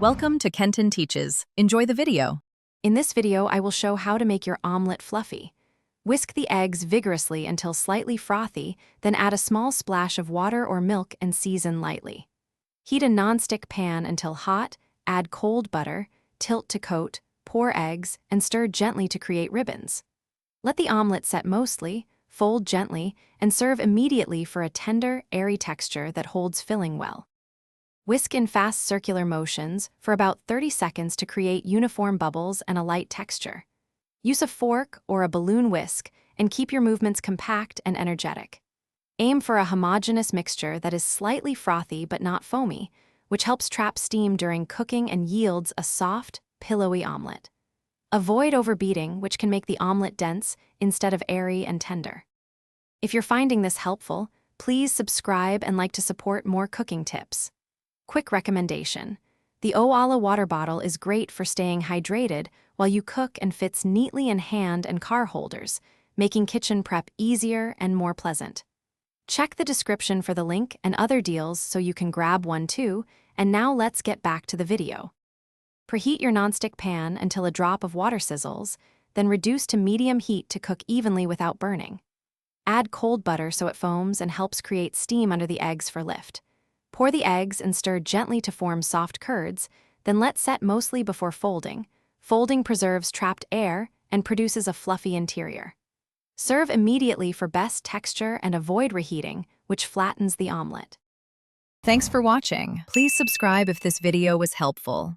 Welcome to Kenton Teaches. Enjoy the video. In this video, I will show how to make your omelet fluffy. Whisk the eggs vigorously until slightly frothy, then add a small splash of water or milk and season lightly. Heat a nonstick pan until hot, add cold butter, tilt to coat, pour eggs, and stir gently to create ribbons. Let the omelet set mostly, fold gently, and serve immediately for a tender, airy texture that holds filling well. Whisk in fast circular motions for about 30 seconds to create uniform bubbles and a light texture. Use a fork or a balloon whisk and keep your movements compact and energetic. Aim for a homogeneous mixture that is slightly frothy but not foamy, which helps trap steam during cooking and yields a soft, pillowy omelet. Avoid overbeating, which can make the omelet dense instead of airy and tender. If you're finding this helpful, please subscribe and like to support more cooking tips. Quick recommendation: the Omelette water bottle is great for staying hydrated while you cook and fits neatly in hand and car holders, making kitchen prep easier and more pleasant. Check the description for the link and other deals so you can grab one too, and now let's get back to the video. Preheat your nonstick pan until a drop of water sizzles, then reduce to medium heat to cook evenly without burning. Add cold butter so it foams and helps create steam under the eggs for lift. Pour the eggs and stir gently to form soft curds, then let set mostly before folding. Folding preserves trapped air and produces a fluffy interior. Serve immediately for best texture and avoid reheating, which flattens the omelet. Thanks for watching. Please subscribe if this video was helpful.